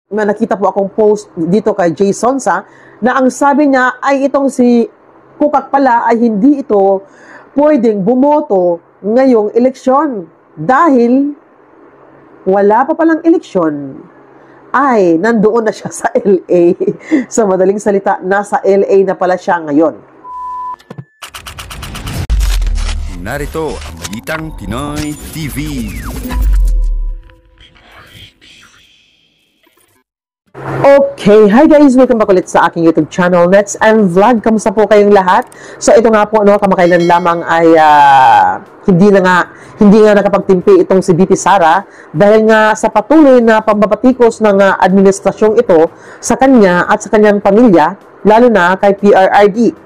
may nakita po akong post dito kay Jay Sonsa na ang sabi niya ay itong si Kukak pala ay hindi ito pwedeng bumoto ngayong eleksyon dahil wala pa palang eleksyon ay nandoon na siya sa LA. Sa madaling salita, nasa LA na pala siya ngayon. Narito ang Balitang Pinoy TV. Okay, hi guys! Welcome back ulit sa aking YouTube channel, Nets and Vlog. Kamusta po kayong lahat? So ito nga po, kamakailan lamang ay hindi nga nakapagtimpi itong si VP Sara dahil nga sa patuloy na pambabatikos ng administrasyong ito sa kanya at sa kanyang pamilya, lalo na kay PRRD.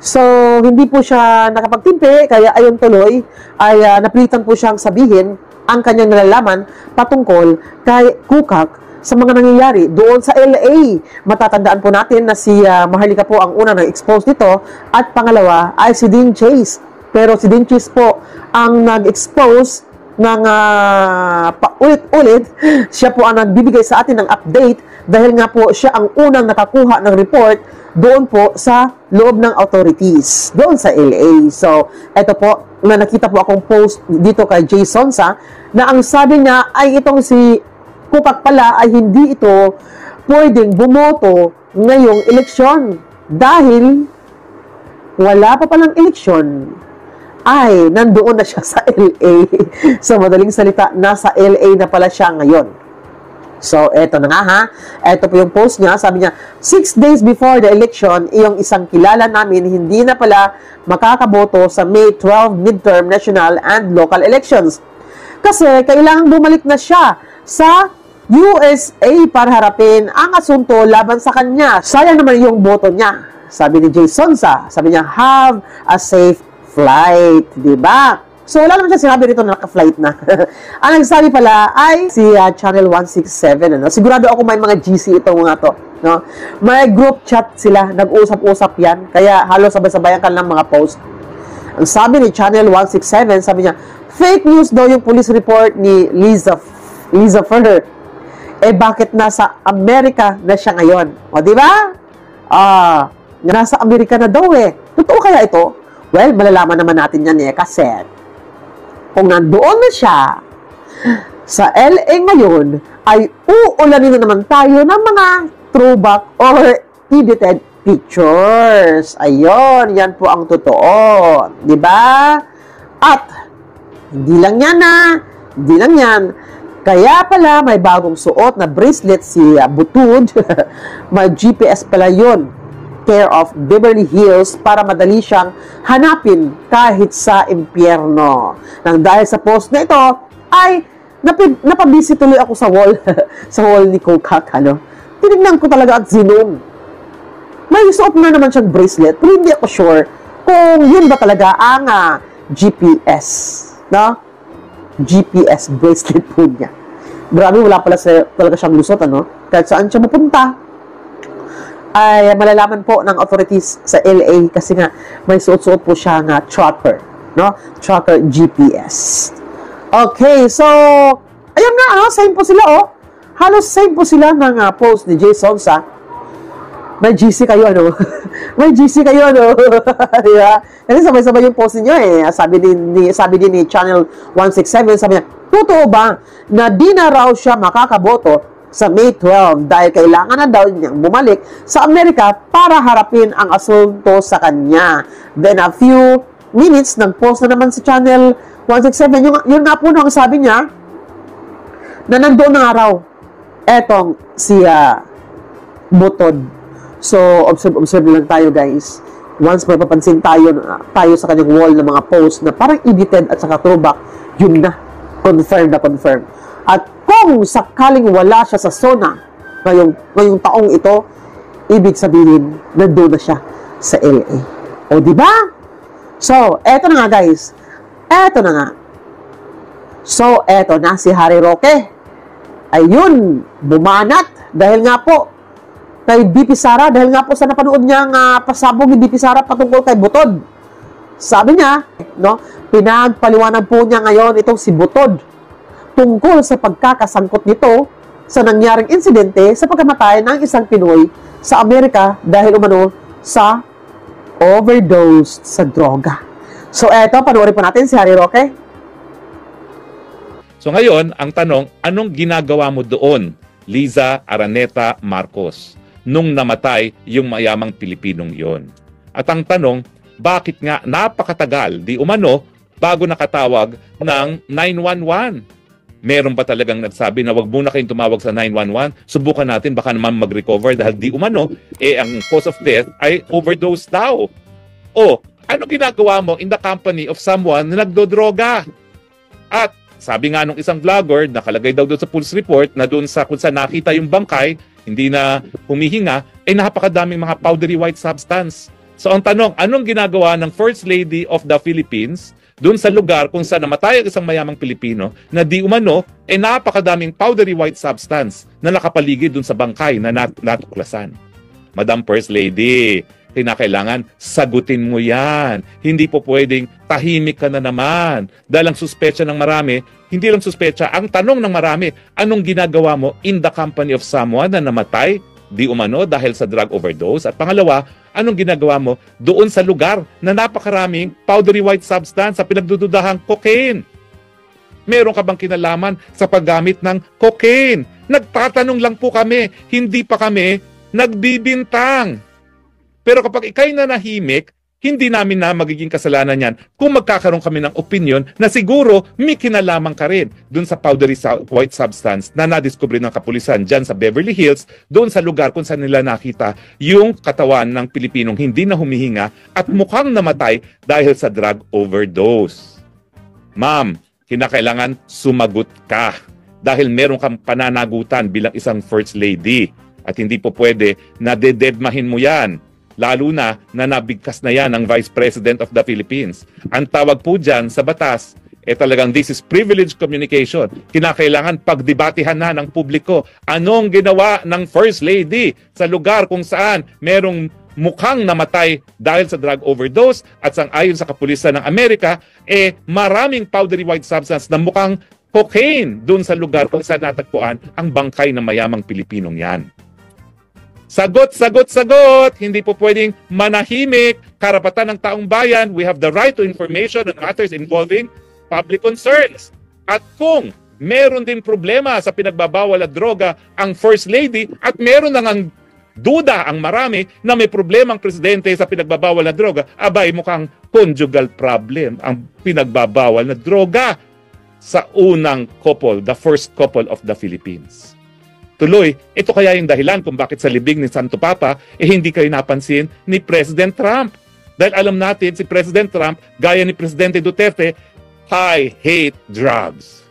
So, hindi po siya nakapagtimpi, kaya ayon tuloy ay napilitan po siyang sabihin ang kanyang nalalaman patungkol kay Kukak sa mga nangyayari doon sa LA. Matatandaan po natin na si Maharlika po ang una nag-expose nito at pangalawa ay si Dean Chase. Pero si Dean Chase po ang nag-expose ng paulit-ulit. Siya po ang nagbibigay sa atin ng update dahil nga po siya ang unang nakakuha ng report doon po sa loob ng authorities doon sa LA. So, eto po, may nakita po akong post dito kay Jay Sonsa na ang sabi niya ay itong si Kukak pala ay hindi ito pwedeng bumoto ngayong eleksyon dahil wala pa palang eleksyon ay nandoon na siya sa LA. Sa madaling salita, nasa LA na pala siya ngayon. So, eto na nga ha. Eto po yung post niya. Sabi niya, 6 days before the election, iyong isang kilala namin hindi na pala makakaboto sa May 12 midterm national and local elections. Kasi kailangan bumalik na siya sa USA para harapin ang asunto laban sa kanya. Sayang naman yung boto niya. Sabi ni Jay Sonsa, sabi niya, have a safe flight. Diba? So, wala naman siya sinabi rito na naka-flight na. Ang nagsabi pala ay si Channel 167. Sigurado ako may mga GC ito mga to. No? May group chat sila. Nag-usap-usap yan. Kaya halos sabay-sabayan ka lang mga post. Ang sabi ni Channel 167, sabi niya, fake news daw yung police report ni Liza Ferrer. Eh, bakit nasa Amerika na siya ngayon? O, di ba? Nasa Amerika na daw eh. Totoo kaya ito? Well, malalaman naman natin yan eh. Kasi, kung nandoon na siya sa LA ngayon, ay uulanin na naman tayo ng mga throwback or edited pictures. Ayun, yan po ang totoo. Di ba? At, hindi lang yan. Kaya pala may bagong suot na bracelet si Butud. May GPS pala yun. Care of Beverly Hills para madali siyang hanapin kahit sa impyerno. Nang dahil sa post na ito, ay napabisi tuloy ako sa wall. Sa wall ni Kukak. Tinignan ko talaga at zinong. May suot na naman siyang bracelet, pero hindi ako sure kung yun ba talaga ang GPS. No? GPS bracelet po niya. Grabe, wala pala talaga siyang lusot, Kahit saan siya mapunta, ay malalaman po ng authorities sa LA kasi nga may suot-suot po siya nga tracker, Tracker GPS. Okay, so, ayun nga, same po sila, Halos same po sila ng post ni Jay Sonsa. May GC kayo, May GC kayo, Diba? Kasi sabay-sabay yung post niyo eh. Sabi din ni Channel 167, sabi niya, totoo ba na di na raw siya makakaboto sa May 12 dahil kailangan na daw niyang bumalik sa Amerika para harapin ang asunto sa kanya. Then a few minutes, nag-post na naman sa Channel 167. Yun nga po ang sabi niya na nandoon na nga raw etong si Butod. So, observe lang tayo guys. Once may papansin tayo sa kanyang wall ng mga posts na parang edited at saka throwback, yun na. Confirm. At kung sakaling wala siya sa zona ngayong taong ito, ibig sabihin, nandoon na siya sa LA. O, diba? So, eto na nga guys. So, eto na si Harry Roque. Ayun, bumanat. Dahil nga po, kay VP Sara, dahil nga po sa napanood niyang pasabog ni VP Sara patungkol kay Butod. Sabi niya, pinagpaliwanag po niya ngayon itong si Butod tungkol sa pagkakasangkot nito sa nangyaring insidente sa pagkamatay ng isang Pinoy sa Amerika dahil umano sa overdose sa droga. So eto, panoorin po natin si Harry Roque. So ngayon, ang tanong, anong ginagawa mo doon, Liza Araneta Marcos, nung namatay yung mayamang Pilipinong yon? At ang tanong, bakit nga napakatagal, di umano, bago nakatawag ng 911? Meron ba talagang nagsabi na wag muna kayong tumawag sa 911? Subukan natin, baka naman mag-recover dahil di umano, ang cause of death ay overdose daw. O, ano ginagawa mo in the company of someone na nagdodroga? At sabi nga nung isang vlogger, nakalagay daw doon sa pulse report na doon sa kung saan nakita yung bangkay, hindi na humihinga, napakadaming mga powdery white substance. So ang tanong, anong ginagawa ng First Lady of the Philippines doon sa lugar kung saan namatay ang isang mayamang Pilipino na di umano, napakadaming powdery white substance na nakapaligid doon sa bangkay na natuklasan? Madam First Lady, kinakailangan sagutin mo yan. Hindi po pwedeng tahimik ka na naman. Dahil ang suspecha ng marami, hindi lang suspecha, ang tanong ng marami, anong ginagawa mo in the company of someone na namatay, di umano, dahil sa drug overdose? At pangalawa, anong ginagawa mo doon sa lugar na napakaraming powdery white substance sa pinagdududahang cocaine? Meron ka bang kinalaman sa paggamit ng cocaine? Nagtatanong lang po kami, hindi pa kami nagbibintang. Pero kapag ikay na nahimik, hindi namin na magiging kasalanan yan kung magkakaroon kami ng opinion na siguro may kinalaman ka rin doon sa powdery white substance na nadiskubre ng kapulisan dyan sa Beverly Hills, doon sa lugar kung saan nila nakita yung katawan ng Pilipinong hindi na humihinga at mukhang namatay dahil sa drug overdose. Ma'am, kinakailangan sumagot ka dahil meron kang pananagutan bilang isang First Lady at hindi po pwede na dededmahin mo yan. Lalo na nabigkas na yan ng Vice President of the Philippines. Ang tawag po dyan sa batas, talagang this is privileged communication. Kinakailangan pagdebatihan na ng publiko anong ginawa ng First Lady sa lugar kung saan merong mukhang namatay dahil sa drug overdose at sang-ayon sa kapulisan ng Amerika, maraming powdery white substance na mukhang cocaine doon sa lugar kung saan natagpuan ang bangkay ng mayamang Pilipinong yan. Sagot, sagot, sagot! Hindi po pwedeng manahimik. Karapatan ng taong bayan, we have the right to information on matters involving public concerns. At kung meron din problema sa pinagbabawal at droga ang First Lady at meron nang duda ang marami na may problema ang presidente sa pinagbabawal na droga, abay mukhang conjugal problem ang pinagbabawal na droga sa unang couple, the first couple of the Philippines. Tuloy, ito kaya yung dahilan kung bakit sa libing ni Santo Papa, hindi kayo napansin ni President Trump. Dahil alam natin, si President Trump, gaya ni Presidente Duterte, I hate drugs.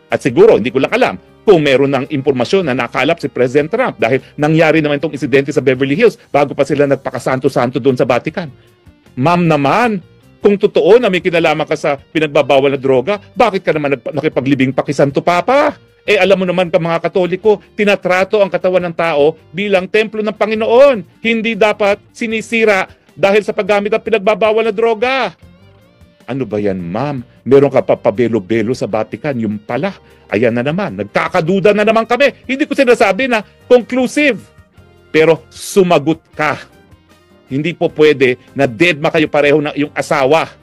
At siguro, hindi ko lang alam, kung meron ng impormasyon na nakalap si President Trump dahil nangyari naman itong insidente sa Beverly Hills bago pa sila nagpakasanto-santo doon sa Vatican. Ma'am naman, kung totoo na may kinalaman ka sa pinagbabawal na droga, bakit ka naman nakipaglibing pa kay Santo Papa? Alam mo naman ka mga Katoliko, tinatrato ang katawan ng tao bilang templo ng Panginoon. Hindi dapat sinisira dahil sa paggamit ng pinagbabawal na droga. Ano ba yan, ma'am? Meron ka pa pabelo-belo sa Vatican, yung pala. Ayan na naman, nagkakaduda na naman kami. Hindi ko sinasabi na conclusive. Pero sumagot ka. Hindi po pwede na deadma kayo pareho na yung asawa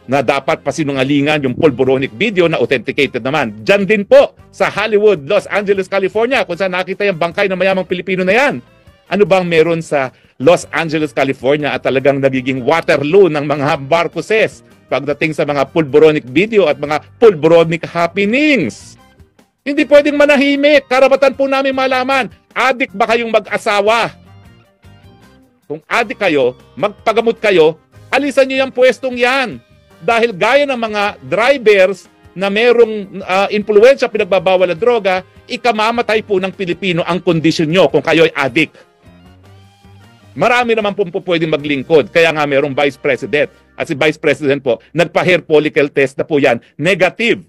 na dapat pasinungalingan yung pulboronic video na authenticated naman. Diyan din po sa Hollywood, Los Angeles, California, kung saan nakita yung bangkay ng mayamang Pilipino na yan. Ano bang meron sa Los Angeles, California at talagang nagiging Waterloo ng mga Marcoses pagdating sa mga pulboronic video at mga pulboronic happenings? Hindi pwedeng manahimik. Karapatan po namin malaman, adik ba kayong mag-asawa? Kung adik kayo, magpagamot kayo, alisan niyo yung pwestong yan. Dahil gaya ng mga drivers na merong impluensya pinagbabawal na droga, ikamamatay po ng Pilipino ang kondisyon nyo kung kayo ay addict. Marami naman po pwedeng maglingkod, kaya nga merong Vice President. At si Vice President po, nagpa-hair follicle test na po yan, negative.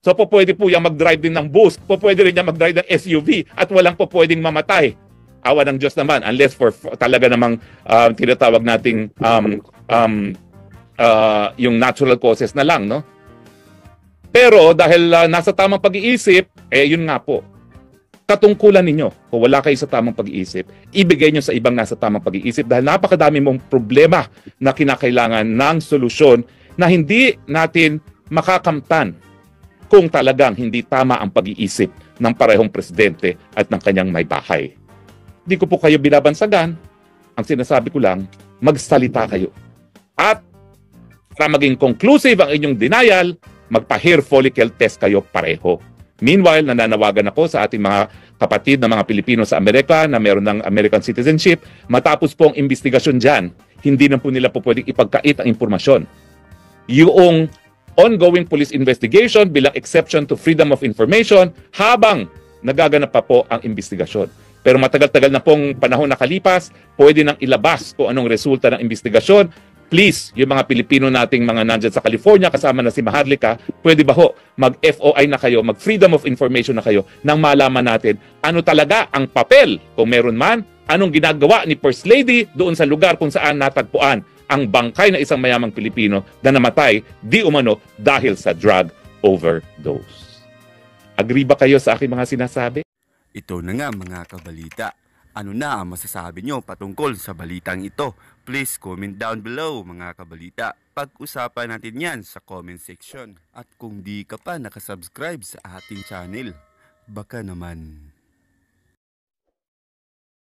So po pwede po yan mag-drive din ng bus, po pwede rin yan mag-drive ng SUV, at walang po pwedeng mamatay. Awa ng Diyos naman, unless for talaga namang tinatawag nating yung natural causes na lang, no? Pero dahil nasa tamang pag-iisip, yun nga po. katungkulan ninyo. Kung wala kayo sa tamang pag-iisip, ibigay nyo sa ibang nasa tamang pag-iisip dahil napakadami mong problema na kinakailangan ng solusyon na hindi natin makakamtan kung talagang hindi tama ang pag-iisip ng parehong presidente at ng kanyang may bahay. Hindi ko po kayo binabansagan. Ang sinasabi ko lang, magsalita kayo. At para maging conclusive ang inyong denial, magpa-hair follicle test kayo pareho. Meanwhile, nananawagan ako sa ating mga kapatid na mga Pilipino sa Amerika na meron ng American citizenship, matapos po ang investigasyon dyan, hindi na po nila po pwedeng ipagkait ang impormasyon. Yung ongoing police investigation bilang exception to freedom of information habang nagaganap pa po ang investigasyon. Pero matagal-tagal na pong panahon nakalipas, pwede nang ilabas kung anong resulta ng investigasyon. Please, yung mga Pilipino nating mga nandyan sa California, kasama na si Maharlika, pwede ba ho mag-FOI na kayo, mag-freedom of information na kayo nang malaman natin ano talaga ang papel, kung meron man, anong ginagawa ni First Lady doon sa lugar kung saan natagpuan ang bangkay na isang mayamang Pilipino na namatay di umano dahil sa drug overdose. Agree ba kayo sa aking mga sinasabi? Ito na nga mga kabalita. Ano na ang masasabi nyo patungkol sa balitang ito? Please comment down below mga kabalita. Pag-usapan natin yan sa comment section. At kung di ka pa nakasubscribe sa ating channel, baka naman